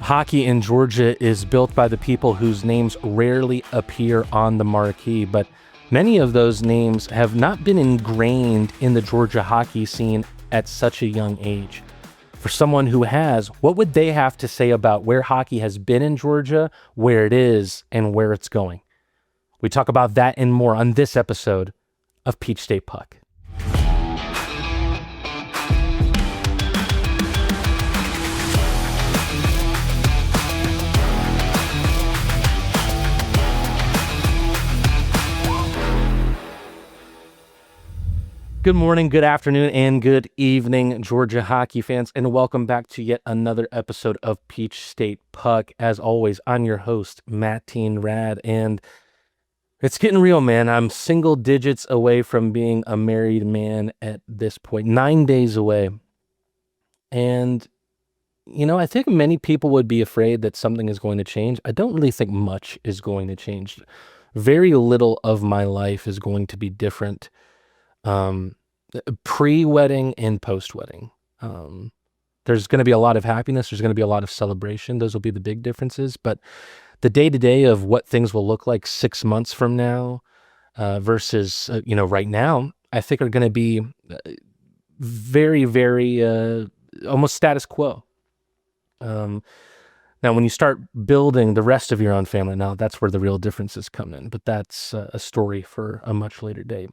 Hockey in Georgia is built by the people whose names rarely appear on the marquee, but many of those names have not been ingrained in the Georgia hockey scene at such a young age. For someone who has, what would they have to say about where hockey has been in Georgia, where it is, and where it's going? We talk about that and more on this episode of Peach State Puck. Good morning, good afternoon, and good evening, Georgia hockey fans, and welcome back to yet another episode of Peach State Puck. As always, I'm your host, Matteen Rad, and it's getting real, man. I'm single digits away from being a married man at this point, 9 days away. And, I think many people would be afraid that something is going to change. I don't really think much is going to change. Very little of my life is going to be different. Pre-wedding and post-wedding. There's going to be a lot of happiness. There's going to be a lot of celebration. Those will be the big differences. But the day-to-day of what things will look like 6 months from now versus, right now, I think are going to be very, very almost status quo. Now, when you start building the rest of your own family, now that's where the real differences come in. But that's a story for a much later date.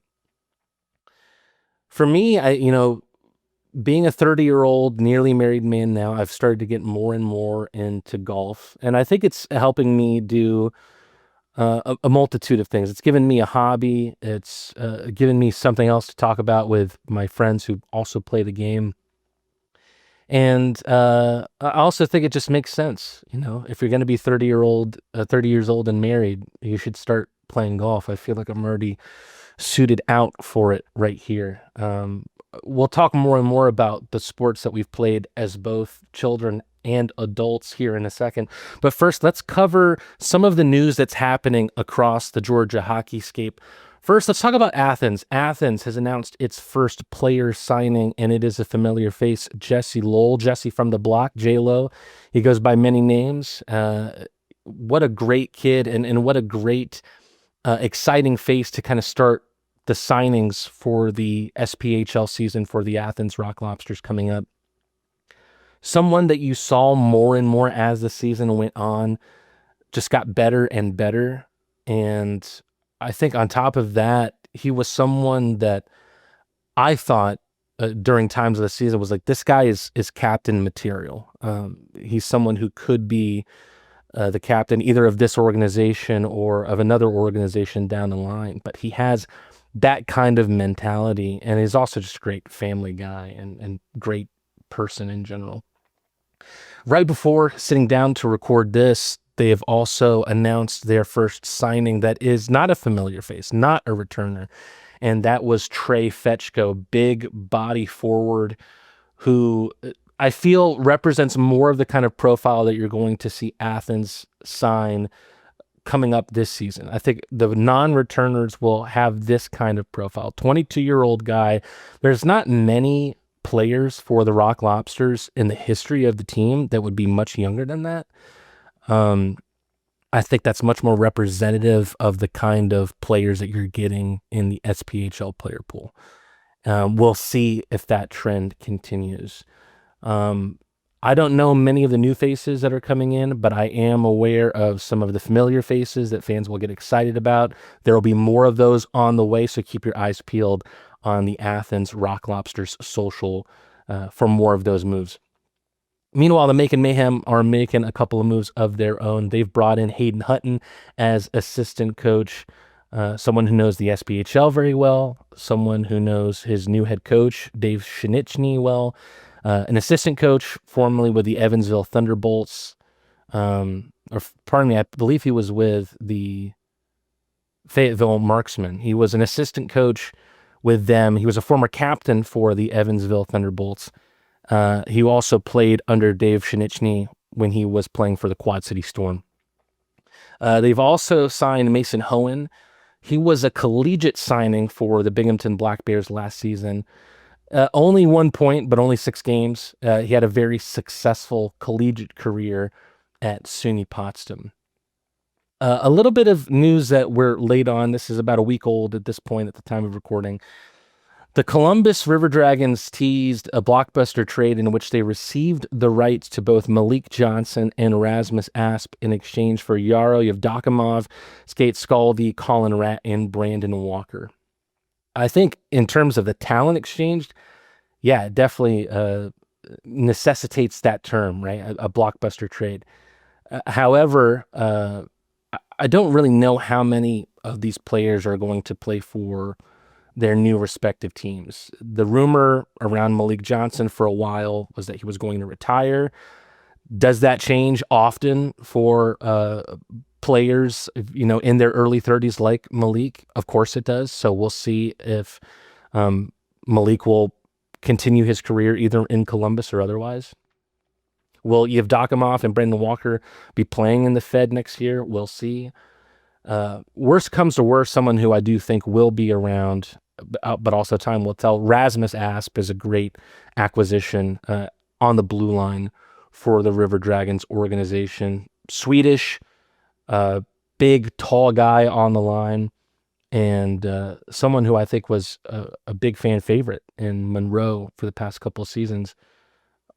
For me, being a 30-year-old, nearly married man now, I've started to get more and more into golf. And I think it's helping me do a multitude of things. It's given me a hobby. It's given me something else to talk about with my friends who also play the game. And I also think it just makes sense. If you're going to be 30 years old and married, you should start playing golf. I feel like I'm already suited out for it right here. We'll talk more and more about the sports that we've played as both children and adults here in a second. But first, let's cover some of the news that's happening across the Georgia hockeyscape. First, let's talk about Athens. Athens has announced its first player signing, and it is a familiar face, Jesse Lowell. Jesse from the block, J-Lo. He goes by many names. What a great kid, and what a great exciting face to kind of start the signings for the SPHL season for the Athens Rock Lobsters coming up. Someone that you saw more and more as the season went on, just got better and better. And I think on top of that, he was someone that I thought during times of the season was like, this guy is captain material. He's someone who could be the captain either of this organization or of another organization down the line. But he has that kind of mentality, and he's also just a great family guy and great person in general. Right before sitting down to record this, they have also announced their first signing that is not a familiar face, not a returner, and that was Trey Fetchko, big body forward who I feel represents more of the kind of profile that you're going to see Athens sign coming up this season. I think the non-returners will have this kind of profile. 22-year-old guy. There's not many players for the Rock Lobsters in the history of the team that would be much younger than that. I think that's much more representative of the kind of players that you're getting in the SPHL player pool. We'll see if that trend continues. I don't know many of the new faces that are coming in, but I am aware of some of the familiar faces that fans will get excited about. There will be more of those on the way, so keep your eyes peeled on the Athens Rock Lobsters social for more of those moves. Meanwhile, the Macon Mayhem are making a couple of moves of their own. They've brought in Hayden Hutton as assistant coach, someone who knows the SPHL very well, someone who knows his new head coach, Dave Schnitzer, well, an assistant coach formerly with the Evansville Thunderbolts, I believe he was with the Fayetteville Marksmen. He was an assistant coach with them. He was a former captain for the Evansville Thunderbolts. He also played under Dave Schnitzer when he was playing for the Quad City Storm. They've also signed Mason Hohen. He was a collegiate signing for the Binghamton Black Bears last season. Only 1 point, but only 6 games. He had a very successful collegiate career at SUNY Potsdam. A little bit of news that we're late on. This is about a week old at this point at the time of recording. The Columbus River Dragons teased a blockbuster trade in which they received the rights to both Malik Johnson and Rasmus Asp in exchange for Yaro Yevdokimov, Skate Scalvi, Colin Ratt, and Brandon Walker. I think in terms of the talent exchanged, yeah, it definitely necessitates that term, right? A blockbuster trade. However, I don't really know how many of these players are going to play for their new respective teams. The rumor around Malik Johnson for a while was that he was going to retire. Does that change often for players, in their early 30s like Malik? Of course it does. So we'll see if Malik will continue his career either in Columbus or otherwise. Will Yevdokimov and Brendan Walker be playing in the Fed next year? We'll see. Worst comes to worst, someone who I do think will be around, but also time will tell. Rasmus Asp is a great acquisition on the blue line for the River Dragons organization. Swedish, big, tall guy on the line, and someone who I think was a big fan favorite in Monroe for the past couple of seasons.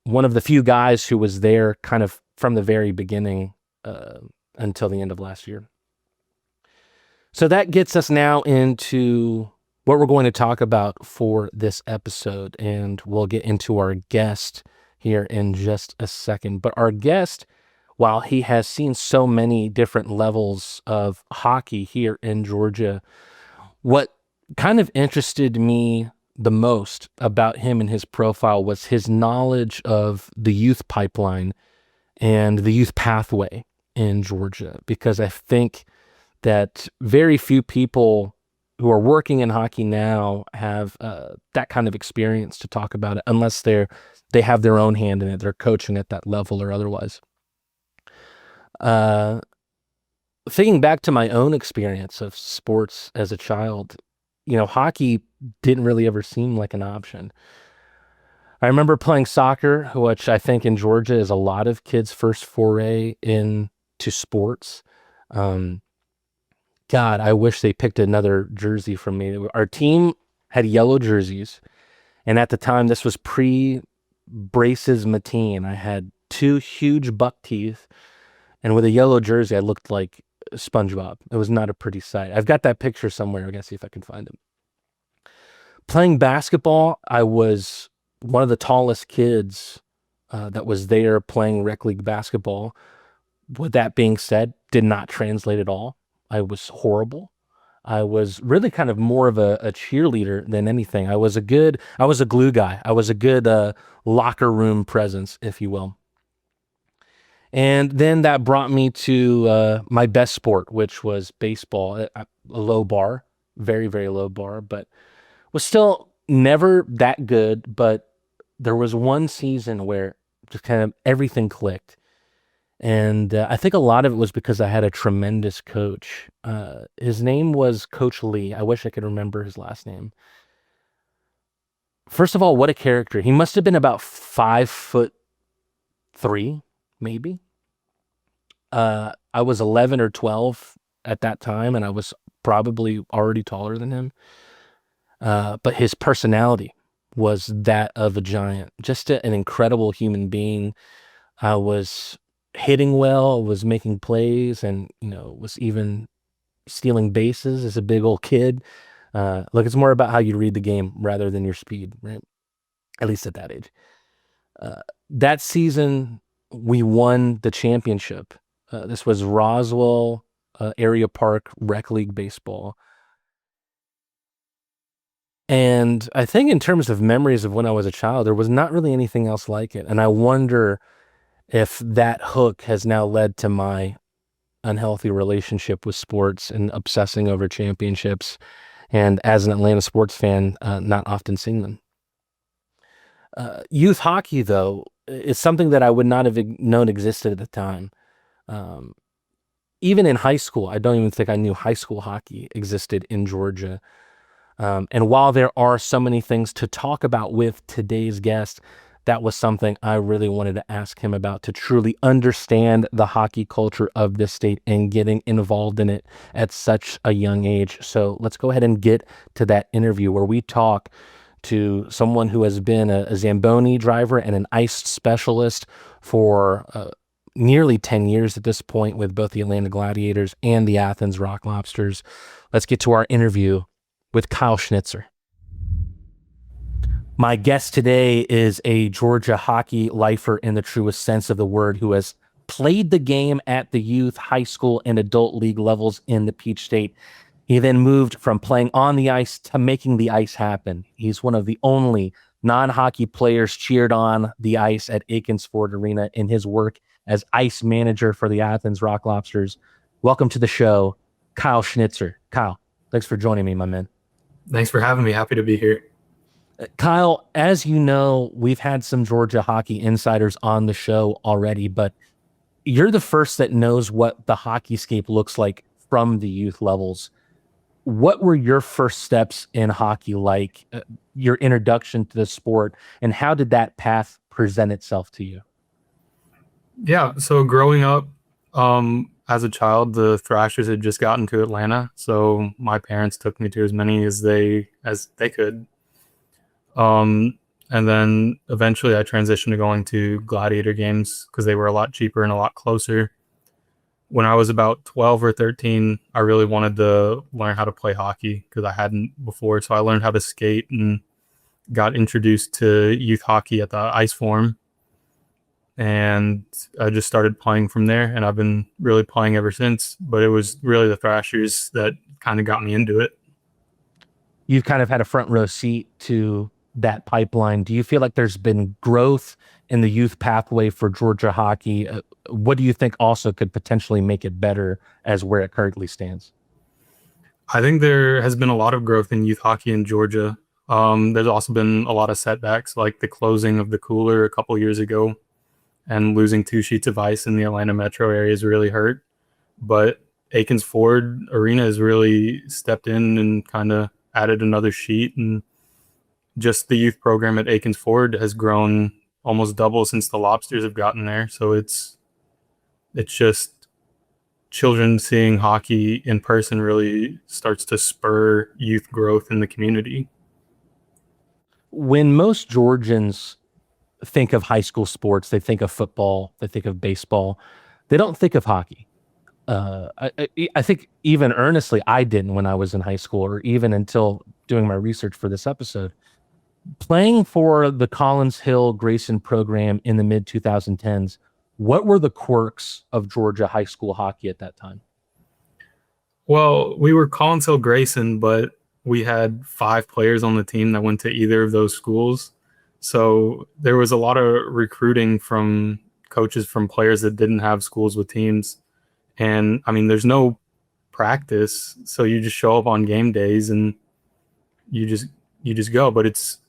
One of the few guys who was there kind of from the very beginning until the end of last year. So that gets us now into what we're going to talk about for this episode, and we'll get into our guest here in just a second. But our guest, while he has seen so many different levels of hockey here in Georgia, what kind of interested me the most about him and his profile was his knowledge of the youth pipeline and the youth pathway in Georgia, because I think that very few people who are working in hockey now have that kind of experience to talk about it, unless they have their own hand in it. They're coaching at that level or otherwise. Thinking back to my own experience of sports as a child, hockey didn't really ever seem like an option. I remember playing soccer, which I think in Georgia is a lot of kids' first foray into sports. God, I wish they picked another jersey from me. Our team had yellow jerseys, and at the time, this was pre-braces Matteen. I had 2 huge buck teeth, and with a yellow jersey, I looked like SpongeBob. It was not a pretty sight. I've got that picture somewhere. I gotta see if I can find it. Playing basketball, I was one of the tallest kids that was there playing rec league basketball. With that being said, did not translate at all. I was horrible. I was really kind of more of a cheerleader than anything. I was a glue guy. I was a good locker room presence, if you will. And then that brought me to my best sport, which was baseball. A low bar, very, very low bar, but was still never that good. But there was one season where just kind of everything clicked. And I think a lot of it was because I had a tremendous coach. His name was Coach Lee. I wish I could remember his last name. First of all, what a character. He must have been about 5'3", maybe. I was 11 or 12 at that time, and I was probably already taller than him. But his personality was that of a giant. Just an incredible human being. I was hitting well, was making plays, and was even stealing bases as a big old kid. Look, it's more about how you read the game rather than your speed, right? At least at that age. That season, we won the championship. This was Roswell Area Park Rec League Baseball. And I think in terms of memories of when I was a child, there was not really anything else like it. And I wonder if that hook has now led to my unhealthy relationship with sports and obsessing over championships, and as an Atlanta sports fan, not often seeing them. Youth hockey, though, is something that I would not have known existed at the time. Even in high school, I don't even think I knew high school hockey existed in Georgia. And while there are so many things to talk about with today's guest, that was something I really wanted to ask him about to truly understand the hockey culture of this state and getting involved in it at such a young age. So let's go ahead and get to that interview where we talk to someone who has been a Zamboni driver and an ice specialist for nearly 10 years at this point with both the Atlanta Gladiators and the Athens Rock Lobsters. Let's get to our interview with Kyle Schnitzer. My guest today is a Georgia hockey lifer in the truest sense of the word who has played the game at the youth, high school, and adult league levels in the Peach State. He then moved from playing on the ice to making the ice happen. He's one of the only non-hockey players cheered on the ice at Aikens Ford Arena in his work as ice manager for the Athens Rock Lobsters. Welcome to the show, Kyle Schnitzer. Kyle, thanks for joining me, my man. Thanks for having me. Happy to be here. Kyle, as you know, we've had some Georgia hockey insiders on the show already, but you're the first that knows what the hockeyscape looks like from the youth levels. What were your first steps in hockey like, your introduction to the sport, and how did that path present itself to you? Yeah, so growing up, as a child, the Thrashers had just gotten to Atlanta, so my parents took me to as many as they could. And then eventually I transitioned to going to Gladiator games because they were a lot cheaper and a lot closer. When I was about 12 or 13, I really wanted to learn how to play hockey because I hadn't before. So I learned how to skate and got introduced to youth hockey at the ice form. And I just started playing from there, and I've been really playing ever since. But it was really the Thrashers that kind of got me into it. You've kind of had a front row seat to that pipeline. Do you feel like there's been growth in the youth pathway for Georgia hockey? What do you think also could potentially make it better as where it currently stands? I think there has been a lot of growth in youth hockey in Georgia. There's also been a lot of setbacks, like the closing of the cooler a couple years ago, and losing 2 sheets of ice in the Atlanta metro area has really hurt. But Aikens Ford Arena has really stepped in and kind of added another sheet, and just the youth program at Aikens Ford has grown almost double since the Lobsters have gotten there. So it's just children seeing hockey in person really starts to spur youth growth in the community. When most Georgians think of high school sports, they think of football, they think of baseball, they don't think of hockey. I think even earnestly, I didn't when I was in high school, or even until doing my research for this episode. Playing for the Collins Hill Grayson program in the mid 2010s, what were the quirks of Georgia high school hockey at that time? Well, we were Collins Hill Grayson, but we had 5 players on the team that went to either of those schools. So there was a lot of recruiting from coaches from players that didn't have schools with teams. And I mean, there's no practice, so you just show up on game days and you just go. But it's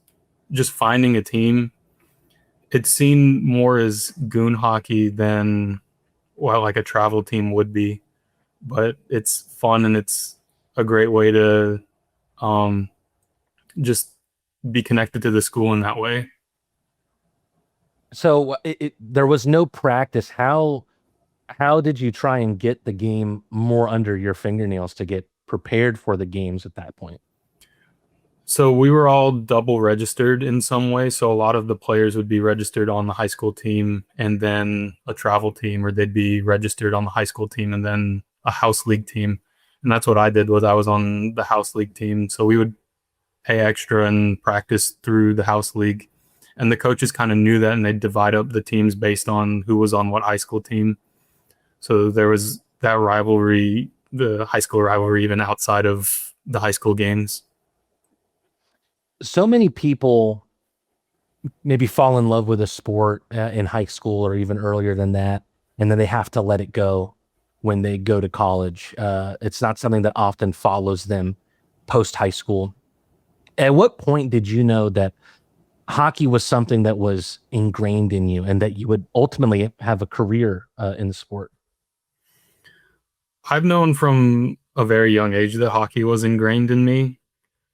just finding a team. It's seen more as goon hockey than, well, like a travel team would be. But it's fun, and it's a great way to um, just be connected to the school in that way. So there was no practice. How did you try and get the game more under your fingernails to get prepared for the games at that point? So we were all double registered in some way. So a lot of the players would be registered on the high school team and then a travel team, or they'd be registered on the high school team and then a house league team. And that's what I did. Was I was on the house league team. So we would pay extra and practice through the house league. And the coaches kind of knew that, and they'd divide up the teams based on who was on what high school team. So there was that rivalry, the high school rivalry, even outside of the high school games. So many people maybe fall in love with a sport in high school or even earlier than that, and then they have to let it go when they go to college. It's not something that often follows them post high school. At what point did you know that hockey was something that was ingrained in you and that you would ultimately have a career in the sport? I've known from a very young age that hockey was ingrained in me.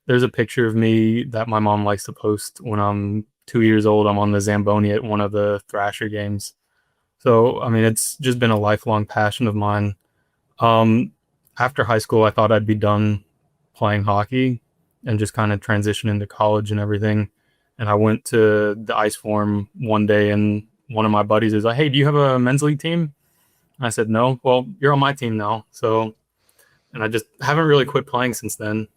There's a picture of me that my mom likes to post when I'm 2 years old, I'm on the Zamboni at one of the Thrasher games. So, I mean, it's just been a lifelong passion of mine. Um, After high school, I thought I'd be done playing hockey and just kind of transition into college and everything. And I went to the ice forum one day, and one of my buddies is like, "Hey, do you have a men's league team?" And I said, "No." "Well, you're on my team now." So, and I just haven't really quit playing since then.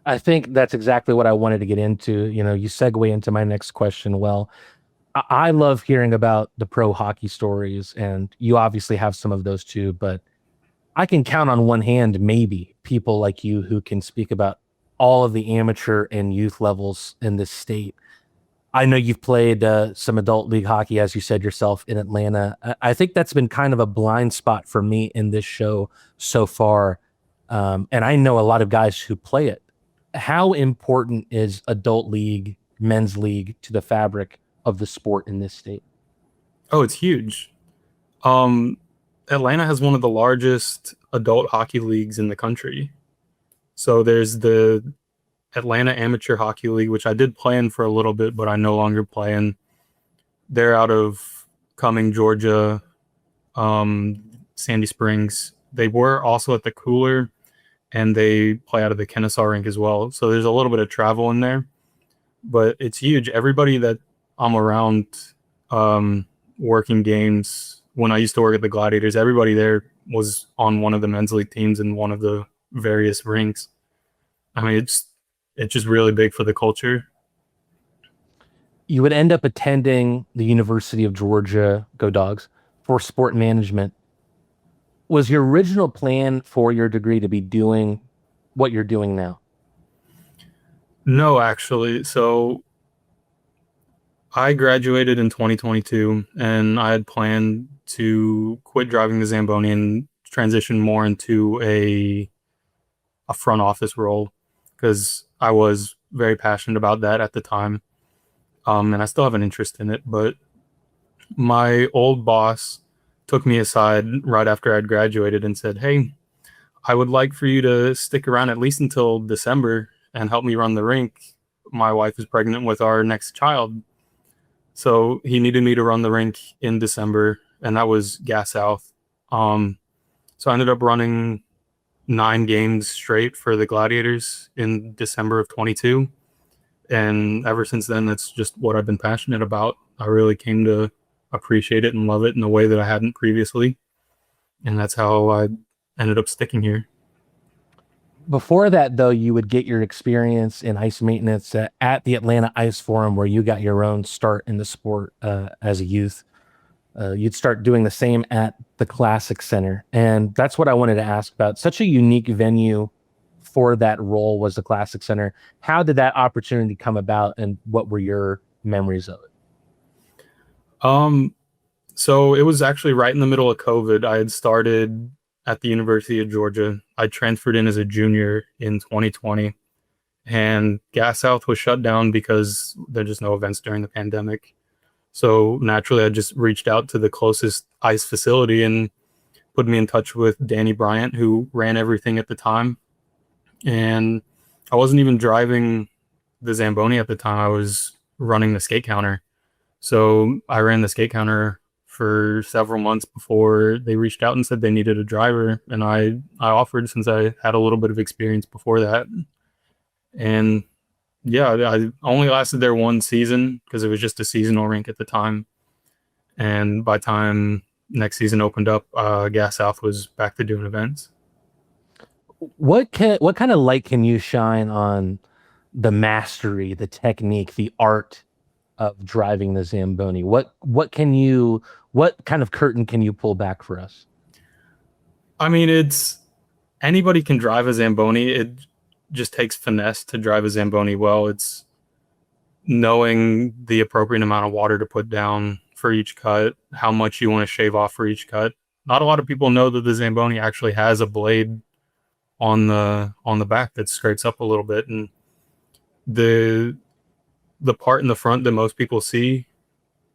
I think that's exactly what I wanted to get into. You segue into my next question. Well, I love hearing about the pro hockey stories, and you obviously have some of those too, but I can count on one hand, maybe, people like you who can speak about all of the amateur and youth levels in this state. I know you've played some adult league hockey, as you said yourself, in Atlanta. I think that's been kind of a blind spot for me in this show so far. And I know a lot of guys who play it. How important is adult league, men's league to the fabric of the sport in this state? Oh, it's huge. Um, Atlanta has one of the largest adult hockey leagues in the country. So there's the Atlanta Amateur Hockey League, which I did play in for a little bit, but I no longer play in. They're out of Cumming, Georgia, Sandy Springs. They were also at the Cooler, and they play out of the Kennesaw rink as well. So there's a little bit of travel in there, but it's huge. Everybody that I'm around um, working games, when I used to work at the Gladiators, everybody there was on one of the men's league teams in one of the various rinks. I mean, it's just really big for the culture. You would end up attending the University of Georgia, go Dogs, for sport management. Was your original plan for your degree to be doing what you're doing now? No, actually. So I graduated in 2022, and I had planned to quit driving the Zamboni and transition more into a front office role because I was very passionate about that at the time. And I still have an interest in it. But my old boss took me aside right after I'd graduated and said, "Hey, I would like for you to stick around at least until December and help me run the rink. My wife is pregnant with our next child." So he needed me to run the rink in December, and that was Gas South. Um, so I ended up running 9 games straight for the Gladiators in December of 22. And ever since then, that's just what I've been passionate about. I really came to appreciate it and love it in a way that I hadn't previously. And that's how I ended up sticking here. Before that, though, you would get your experience in ice maintenance at the Atlanta Ice Forum, where you got your own start in the sport as a youth. You'd start doing the same at the Classic Center. And that's what I wanted to ask about. Such a unique venue for that role was the Classic Center. How did that opportunity come about, and what were your memories of it? Um, so it was actually right in the middle of COVID. I had started at the University of Georgia. I transferred in as a junior in 2020, and Gas South was shut down because there's just no events during the pandemic. So naturally, I just reached out to the closest ice facility and put me in touch with Danny Bryant, who ran everything at the time. And I wasn't even driving the Zamboni at the time. I was running the skate counter. So I ran the skate counter for several months before they reached out and said they needed a driver. And I offered since I had a little bit of experience before that. And yeah, I only lasted there one season because it was just a seasonal rink at the time. And by the time next season opened up, Gas South was back to doing events. What kind of light can you shine on the mastery, the technique, the art of driving the Zamboni? What kind of curtain can you pull back for us? I mean, it's anybody can drive a Zamboni. It just takes finesse to drive a Zamboni well. It's knowing the appropriate amount of water to put down for each cut, how much you want to shave off for each cut. Not a lot of people know that the Zamboni actually has a blade on the back that scrapes up a little bit, and the the part in the front that most people see,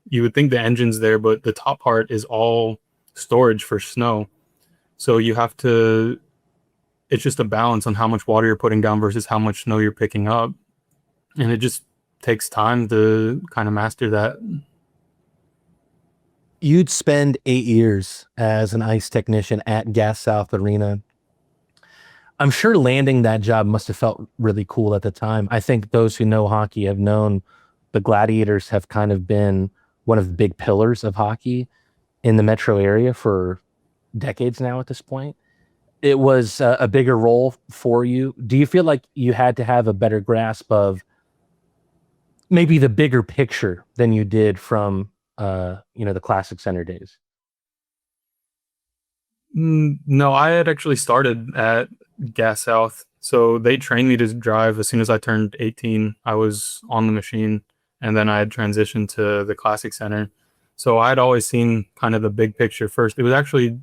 you would think the engine's there, but the top part is all storage for snow. So you have to, it's just a balance on how much water you're putting down versus how much snow you're picking up. And it just takes time to kind of master that. You'd spend 8 years as an ice technician at Gas South Arena. I'm sure landing that job must have felt really cool at the time. I think those who know hockey have known the Gladiators have kind of been one of the big pillars of hockey in the metro area for decades now at this point. It was a bigger role for you. Do you feel like you had to have a better grasp of maybe the bigger picture than you did from the Classic Center days? No, I had actually started at Gas South. So they trained me to drive as soon as I turned 18. I was on the machine, and then I had transitioned to the Classic Center. So I had always seen kind of the big picture first. It was actually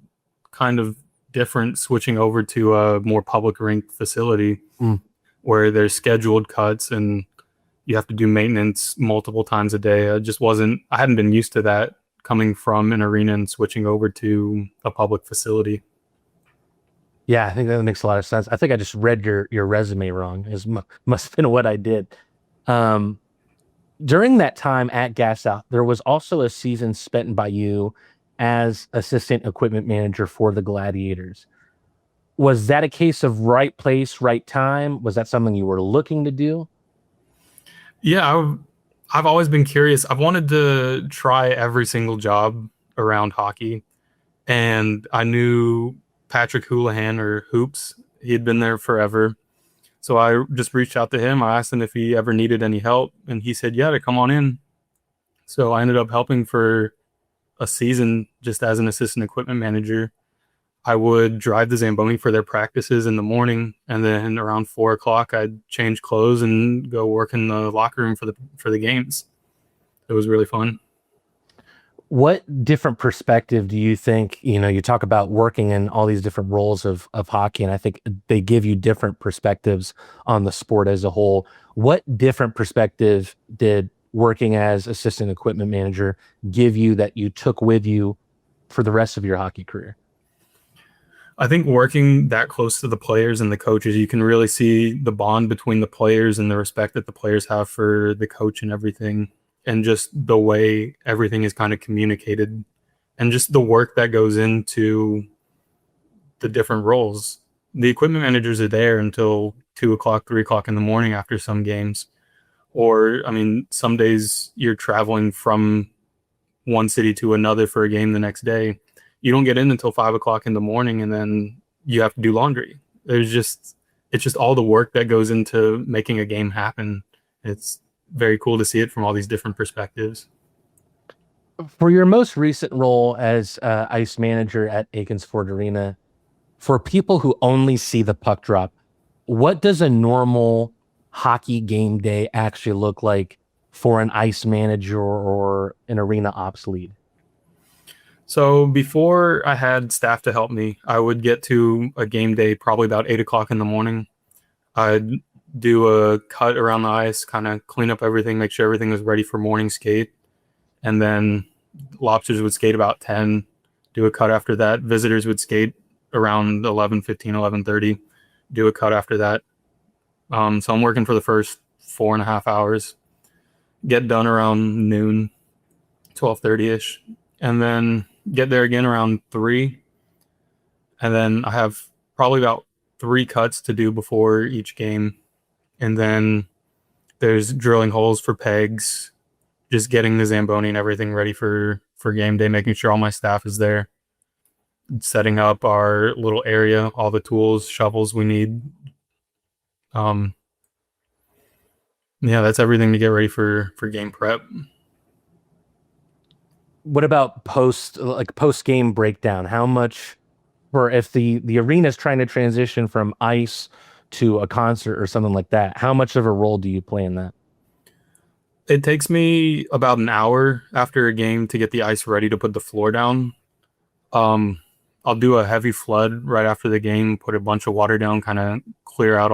kind of different switching over to a more public rink facility Mm. where there's scheduled cuts and you have to do maintenance multiple times a day. I hadn't been used to that coming from an arena and switching over to a public facility. Yeah, I think that makes a lot of sense. I think I just read your resume wrong. Must have been what I did. Um, During that time at Gas South, there was also a season spent by you as assistant equipment manager for the Gladiators. Was that a case of right place, right time? Was that something you were looking to do? Yeah, I've always been curious. I've wanted to try every single job around hockey, and I knew Patrick Houlihan or Hoops. He had been there forever. So I just reached out to him. I asked him if he ever needed any help, and he said, yeah, to come on in. So I ended up helping for a season just as an assistant equipment manager. I would drive the Zamboni for their practices in the morning, and then around 4 o'clock, I'd change clothes and go work in the locker room for the games. It was really fun. What different perspective do you think, you talk about working in all these different roles of hockey, and I think they give you different perspectives on the sport as a whole. What different perspective did working as assistant equipment manager give you that you took with you for the rest of your hockey career? I think working that close to the players and the coaches, you can really see the bond between the players and the respect that the players have for the coach and everything, and just the way everything is kind of communicated, and just the work that goes into the different roles. The equipment managers are there until 2 o'clock, 3 o'clock in the morning after some games. Or, I mean, some days you're traveling from one city to another for a game the next day. You don't get in until 5 o'clock in the morning, and then you have to do laundry. It's just all the work that goes into making a game happen. It's very cool to see it from all these different perspectives. For your most recent role as ice manager at Aikens Ford Arena, for people who only see the puck drop, what does a normal hockey game day actually look like for an ice manager or an arena ops lead? So before I had staff to help me, I would get to a game day probably about 8 o'clock in the morning. I'd do a cut around the ice, kind of clean up everything, make sure everything was ready for morning skate. And then lobsters would skate about 10, do a cut after that. Visitors would skate around 11:15, 11:30, do a cut after that. So I'm working for the first 4.5 hours, get done around noon, 12:30ish, and then get there again around 3. And then I have probably about 3 cuts to do before each game. And then there's drilling holes for pegs, just getting the Zamboni and everything ready for game day, making sure all my staff is there, setting up our little area, all the tools, shovels we need. Um, yeah, that's everything to get ready for game prep. What about post game breakdown? How much, or if the arena is trying to transition from ice to a concert or something like that, how much of a role do you play in that? It takes me about an hour after a game to get the ice ready to put the floor down. Um, I'll do a heavy flood right after the game, put a bunch of water down, kind of clear out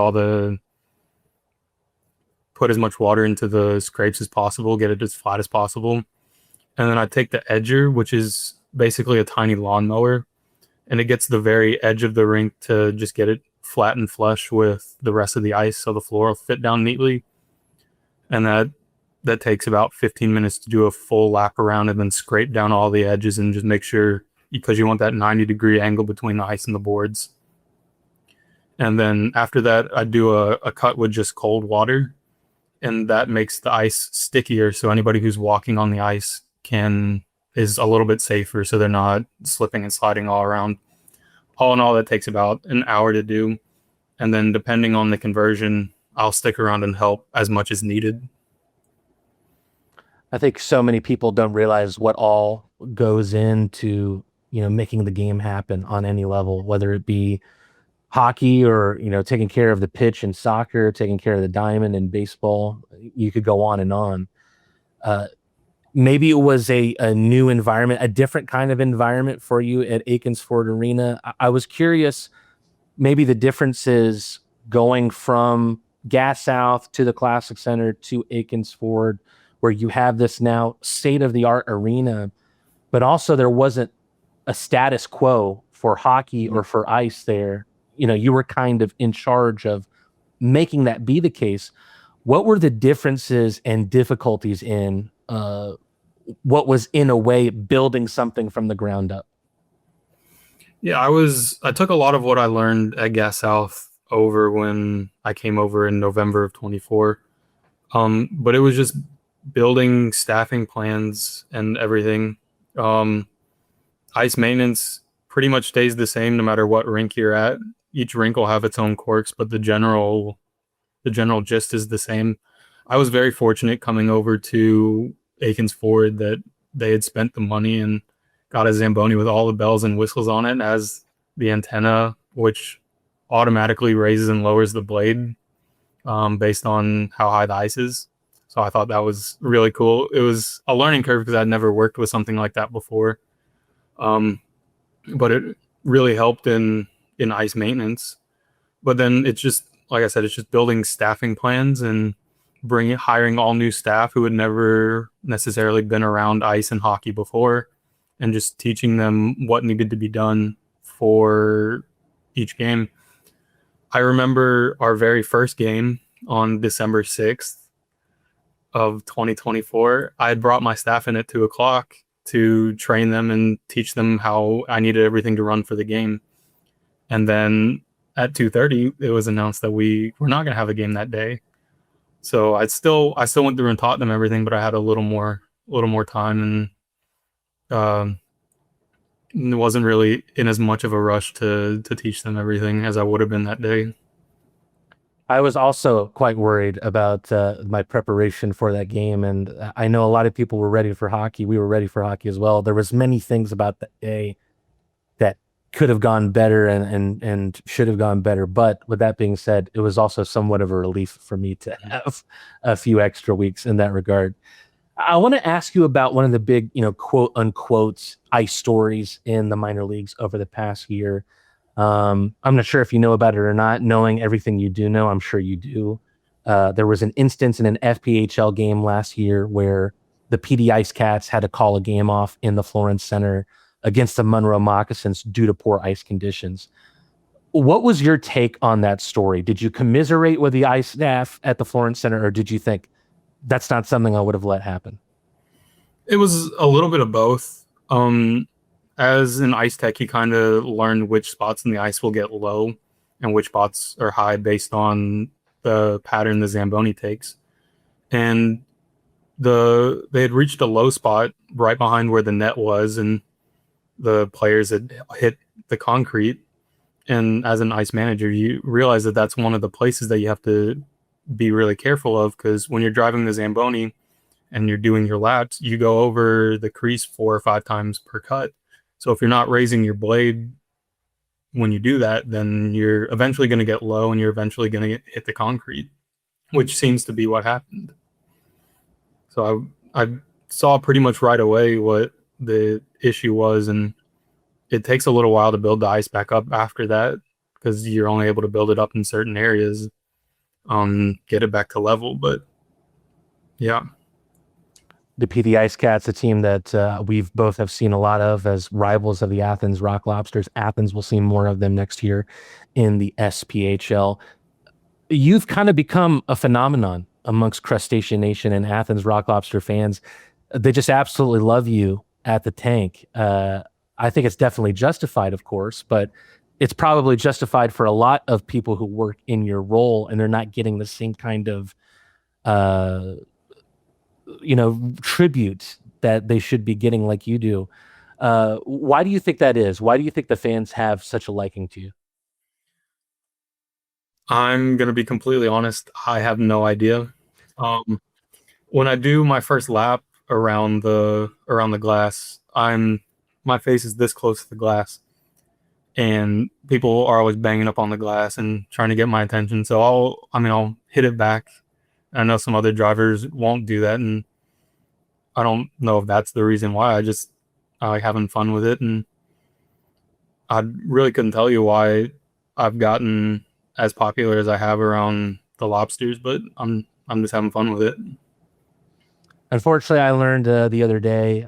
put as much water into the scrapes as possible, get it as flat as possible. And then I take the edger, which is basically a tiny lawnmower, and it gets the very edge of the rink to just get it flat and flush with the rest of the ice so the floor will fit down neatly. And that that takes about 15 minutes to do a full lap around and then scrape down all the edges and just make sure, because you want that 90-degree angle between the ice and the boards. And then after that, I do a cut with just cold water, and that makes the ice stickier. So anybody who's walking on the ice is a little bit safer, so they're not slipping and sliding all around. All in all, that takes about an hour to do. And then depending on the conversion, I'll stick around and help as much as needed. I think so many people don't realize what all goes into, making the game happen on any level, whether it be hockey or, taking care of the pitch in soccer, taking care of the diamond in baseball. You could go on and on. Uh, Maybe it was a new environment, a different kind of environment for you at Aikens Ford Arena. I was curious, maybe the differences going from Gas South to the Classic Center to Aikens Ford, where you have this now state of the art arena, but also there wasn't a status quo for hockey or for ice there. You were kind of in charge of making that be the case. What were the differences and difficulties in what was in a way building something from the ground up? Yeah, I took a lot of what I learned at Gas South over when I came over in November of 24. But it was just building staffing plans and everything. Ice maintenance pretty much stays the same no matter what rink you're at. Each rink will have its own quirks, but the general gist is the same. I was very fortunate coming over to Aikens Ford that they had spent the money and got a Zamboni with all the bells and whistles on it as the antenna, which automatically raises and lowers the blade based on how high the ice is. So I thought that was really cool. It was a learning curve because I'd never worked with something like that before. But it really helped in ice maintenance. But then it's just, like I said, it's just building staffing plans and hiring all new staff who had never necessarily been around ice and hockey before, and just teaching them what needed to be done for each game. I remember our very first game on December 6th of 2024. I had brought my staff in at 2:00 to train them and teach them how I needed everything to run for the game. And then at 2:30, it was announced that we were not going to have a game that day. So I still went through and taught them everything, but I had a little more time, and wasn't really in as much of a rush to teach them everything as I would have been that day. I was also quite worried about my preparation for that game, and I know a lot of people were ready for hockey. We were ready for hockey as well. There was many things about that day that could have gone better and should have gone better. But with that being said, it was also somewhat of a relief for me to have a few extra weeks in that regard. I want to ask you about one of the big, quote unquote ice stories in the minor leagues over the past year. I'm not sure if you know about it or not. Knowing everything you do know, I'm sure you do. There was an instance in an FPHL game last year where the PD Ice Cats had to call a game off in the Florence Center against the Monroe Moccasins due to poor ice conditions. What was your take on that story? Did you commiserate with the ice staff at the Florence Center, or did you think that's not something I would have let happen? It was a little bit of both. As an ice tech, you kind of learn which spots in the ice will get low and which spots are high based on the pattern the Zamboni takes. And they had reached a low spot right behind where the net was, and the players had hit the concrete. And as an ice manager, you realize that that's one of the places that you have to be really careful of, because when you're driving the Zamboni and you're doing your laps, you go over the crease 4 or 5 times per cut. So if you're not raising your blade when you do that, then you're eventually going to get low and you're eventually going to hit the concrete, which seems to be what happened. So I saw pretty much right away what the issue was, and it takes a little while to build the ice back up after that, because you're only able to build it up in certain areas, get it back to level. But yeah. The PD Ice Cats, a team that we've both have seen a lot of as rivals of the Athens Rock Lobsters. Athens will see more of them next year in the SPHL. You've kind of become a phenomenon amongst Crustacean Nation and Athens Rock Lobster fans. They just absolutely love you at the tank. I think it's definitely justified, of course, but it's probably justified for a lot of people who work in your role and they're not getting the same kind of uh, tribute that they should be getting like you do. Why do you think that is? Why do you think the fans have such a liking to you? I'm gonna be completely honest. I have no idea. Um, when I do my first lap around the glass, my face is this close to the glass, and people are always banging up on the glass and trying to get my attention. So I'll hit it back. I know some other drivers won't do that, and I don't know if that's the reason why. I like having fun with it, and I really couldn't tell you why I've gotten as popular as I have around the lobsters, but I'm just having fun with it. Unfortunately, I learned the other day,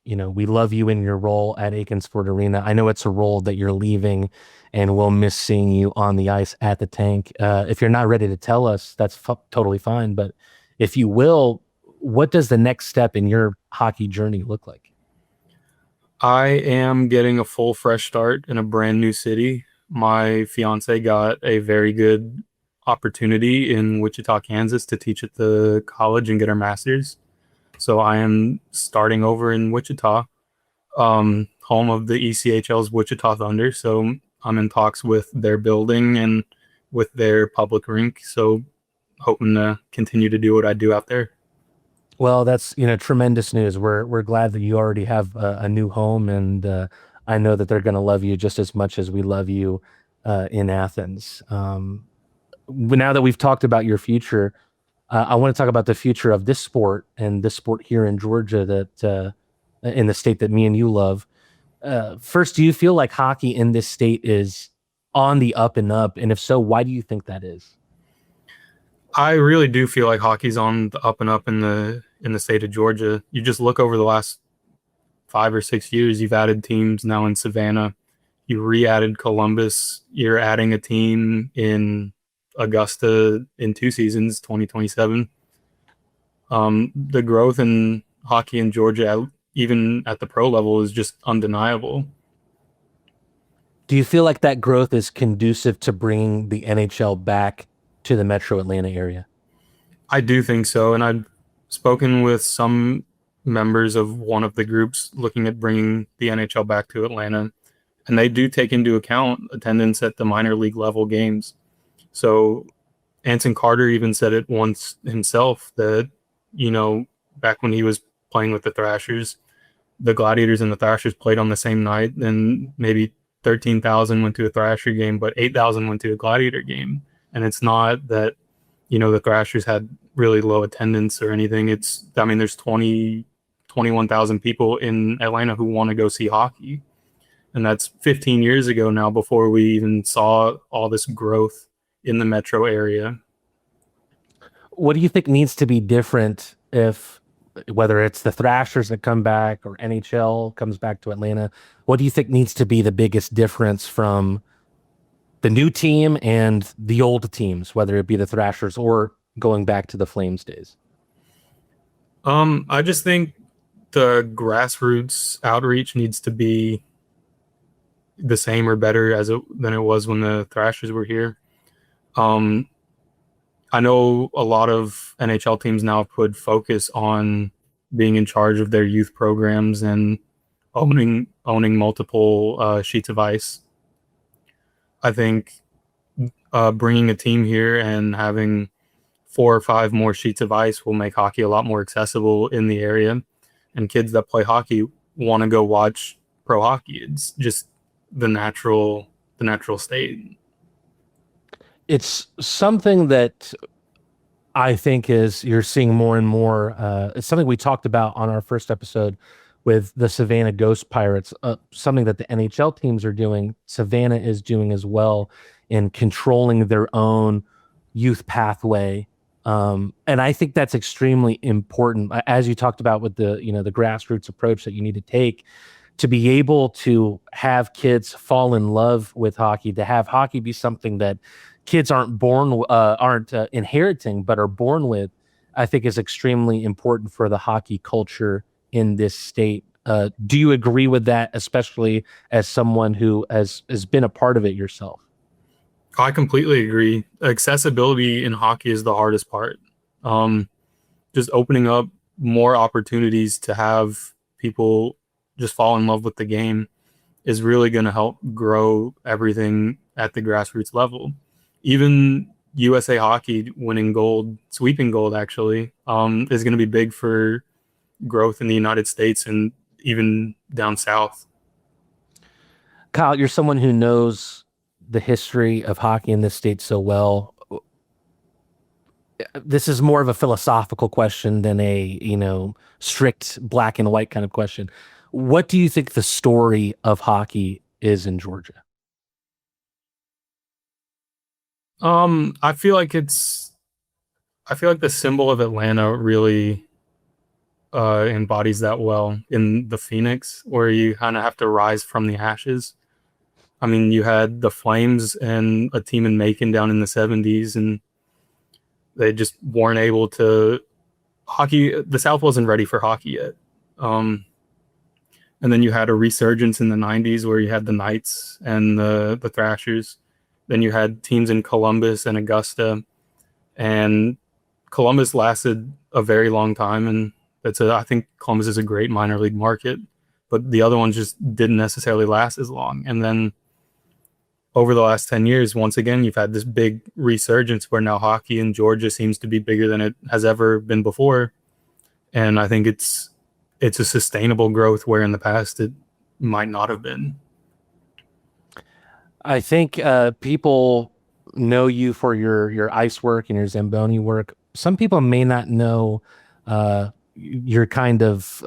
we love you in your role at Aiken Sport Arena. I know it's a role that you're leaving, and we'll miss seeing you on the ice at the tank. If you're not ready to tell us, that's totally fine. But if you will, what does the next step in your hockey journey look like? I am getting a full fresh start in a brand new city. My fiance got a very good opportunity in Wichita, Kansas to teach at the college and get her master's. So I am starting over in Wichita, home of the ECHL's Wichita Thunder. So I'm in talks with their building and with their public rink. So hoping to continue to do what I do out there. Well, that's tremendous news. We're glad that you already have a new home, and I know that they're going to love you just as much as we love you in Athens. Now that we've talked about your future, I want to talk about the future of this sport and this sport here in Georgia that in the state that me and you love. First, do you feel like hockey in this state is on the up and up? And if so, why do you think that is? I really do feel like hockey's on the up and up in the state of Georgia. You just look over the last 5 or 6 years, you've added teams now in Savannah. You re-added Columbus. You're adding a team in Augusta in 2 seasons, 2027. The growth in hockey in Georgia, even at the pro level, is just undeniable. Do you feel like that growth is conducive to bringing the NHL back to the metro Atlanta area? I do think so, and I've spoken with some members of one of the groups looking at bringing the NHL back to Atlanta, and they do take into account attendance at the minor league level games. So Anson Carter even said it once himself that, you know, back when he was playing with the Thrashers, the Gladiators and the Thrashers played on the same night, and maybe 13,000 went to a Thrasher game, but 8,000 went to a Gladiator game. And it's not that, the Thrashers had really low attendance or anything. There's 21,000 people in Atlanta who want to go see hockey. And that's 15 years ago now before we even saw all this growth in the metro area. What do you think needs to be different if whether it's the Thrashers that come back or NHL comes back to Atlanta? What do you think needs to be the biggest difference from the new team and the old teams, whether it be the Thrashers or going back to the Flames days? I just think the grassroots outreach needs to be the same or better than it was when the Thrashers were here. Um, I know a lot of NHL teams now put focus on being in charge of their youth programs and owning multiple sheets of ice. I think bringing a team here and having 4 or 5 more sheets of ice will make hockey a lot more accessible in the area. And kids that play hockey want to go watch pro hockey. It's just the natural state. It's something that I think is you're seeing more and more. It's something we talked about on our first episode with the Savannah Ghost Pirates, something that the NHL teams are doing. Savannah is doing as well in controlling their own youth pathway. And I think that's extremely important, as you talked about with the grassroots approach that you need to take to be able to have kids fall in love with hockey, to have hockey be something that kids aren't inheriting, but are born with, I think is extremely important for the hockey culture in this state. Do you agree with that, especially as someone who has been a part of it yourself? I completely agree. Accessibility in hockey is the hardest part. Um, just opening up more opportunities to have people just fall in love with the game is really going to help grow everything at the grassroots level. Even USA Hockey winning gold, sweeping gold actually, is going to be big for growth in the United States and even down south. Kyle, you're someone who knows the history of hockey in this state so well. This is more of a philosophical question than a, strict black and white kind of question. What do you think the story of hockey is in Georgia? I feel like I feel like the symbol of Atlanta really embodies that well in the Phoenix, where you kind of have to rise from the ashes. I mean, you had the Flames and a team in Macon down in the 70s, and they just weren't able to hockey. The South wasn't ready for hockey yet. Um, and then you had a resurgence in the 90s where you had the Knights and the Thrashers. Then you had teams in Columbus and Augusta, and Columbus lasted a very long time. And I think Columbus is a great minor league market, but the other ones just didn't necessarily last as long. And then over the last 10 years, once again, you've had this big resurgence where now hockey in Georgia seems to be bigger than it has ever been before. And I think it's a sustainable growth where in the past it might not have been. I think people know you for your ice work and your Zamboni work. Some people may not know your kind of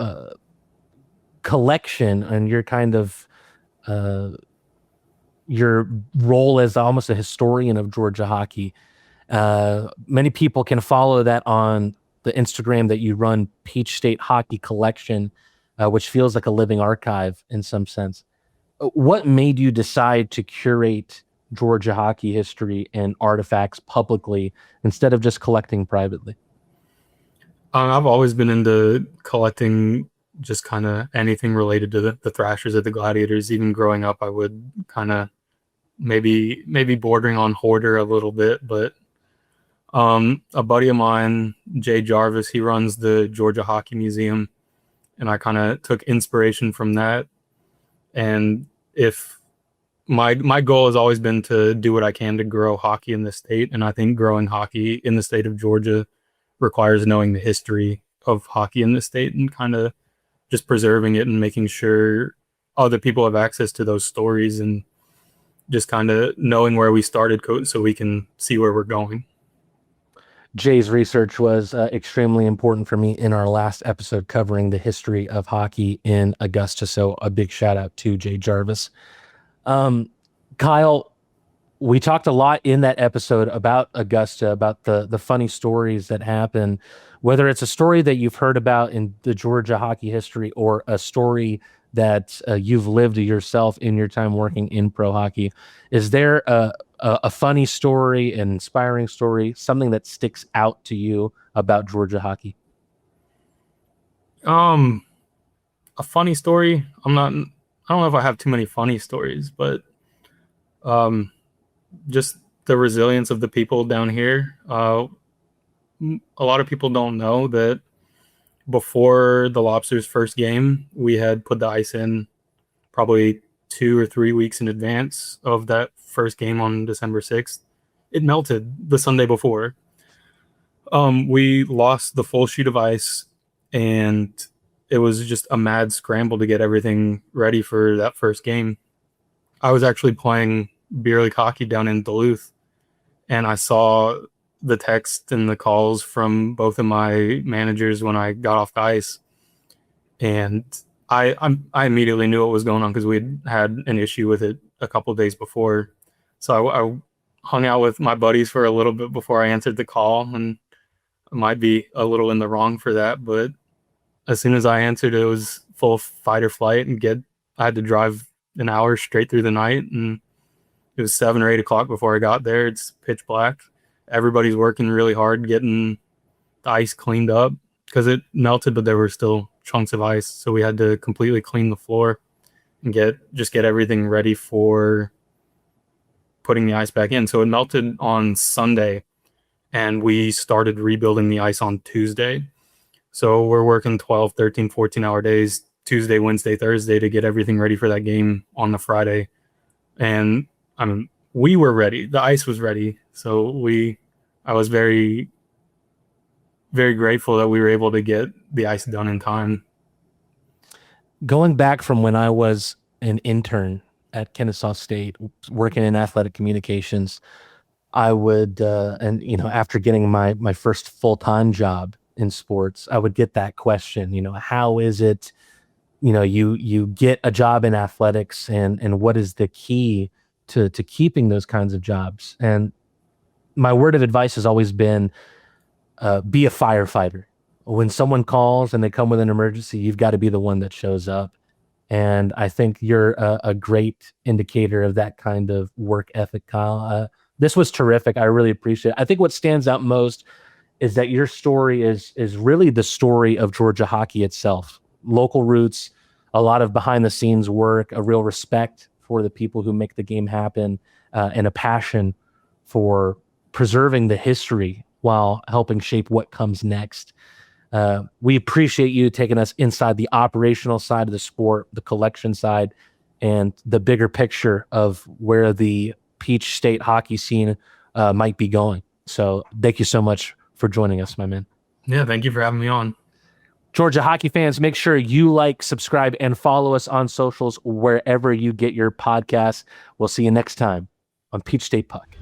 collection and your kind of uh, your role as almost a historian of Georgia hockey. Many people can follow that on the Instagram that you run, Peach State Hockey Collection, which feels like a living archive in some sense. What made you decide to curate Georgia hockey history and artifacts publicly instead of just collecting privately? I've always been into collecting just kind of anything related to the Thrashers or the Gladiators. Even growing up, I would kind of maybe bordering on hoarder a little bit, but a buddy of mine, Jay Jarvis, he runs the Georgia Hockey Museum, and I kind of took inspiration from that. And if my goal has always been to do what I can to grow hockey in the state, and I think growing hockey in the state of Georgia requires knowing the history of hockey in the state and kind of just preserving it and making sure other people have access to those stories and just kind of knowing where we started so we can see where we're going. Jay's research was extremely important for me in our last episode covering the history of hockey in Augusta. So a big shout out to Jay Jarvis. Um, Kyle, we talked a lot in that episode about Augusta, about the funny stories that happen, whether it's a story that you've heard about in the Georgia hockey history or a story that you've lived yourself in your time working in pro hockey. Is there a funny story, an inspiring story, something that sticks out to you about Georgia hockey? Um, a funny story. I don't know if I have too many funny stories, but um, just the resilience of the people down here. A lot of people don't know that before the Lobsters' first game, we had put the ice in probably 2 or 3 weeks in advance of that first game on December 6th. It melted the Sunday before. We lost the full sheet of ice, and it was just a mad scramble to get everything ready for that first game. I was actually playing beer league hockey down in Duluth, and I saw the text and the calls from both of my managers when I got off the ice, and I immediately knew what was going on because we had an issue with it a couple of days before. So I hung out with my buddies for a little bit before I answered the call, and I might be a little in the wrong for that, but as soon as I answered, it was full fight or flight, and get I had to drive an hour straight through the night, and It was 7 or 8 o'clock before I got there. It's pitch black. Everybody's working really hard getting the ice cleaned up because it melted, but there were still chunks of ice. So we had to completely clean the floor and get everything ready for putting the ice back in. So it melted on Sunday, and we started rebuilding the ice on Tuesday. So we're working 12, 13, 14-hour days, Tuesday, Wednesday, Thursday, to get everything ready for that game on the Friday. And I mean, we were ready. The ice was ready. So I was very, very grateful that we were able to get the ice done in time. Going back from when I was an intern at Kennesaw State, working in athletic communications, I would, and after getting my first full time job in sports, I would get that question. How is it? You get a job in athletics, and what is the key to keeping those kinds of jobs? And my word of advice has always been, be a firefighter. When someone calls and they come with an emergency, you've got to be the one that shows up. And I think you're a great indicator of that kind of work ethic, Kyle. This was terrific. I really appreciate it. I think what stands out most is that your story is really the story of Georgia hockey itself. Local roots, a lot of behind the scenes work, a real respect for the people who make the game happen, and a passion for preserving the history while helping shape what comes next. We appreciate you taking us inside the operational side of the sport, the collection side, and the bigger picture of where the Peach State hockey scene might be going. So thank you so much for joining us, my man. Yeah, thank you for having me on. Georgia hockey fans, make sure you like, subscribe, and follow us on socials wherever you get your podcasts. We'll see you next time on Peach State Puck.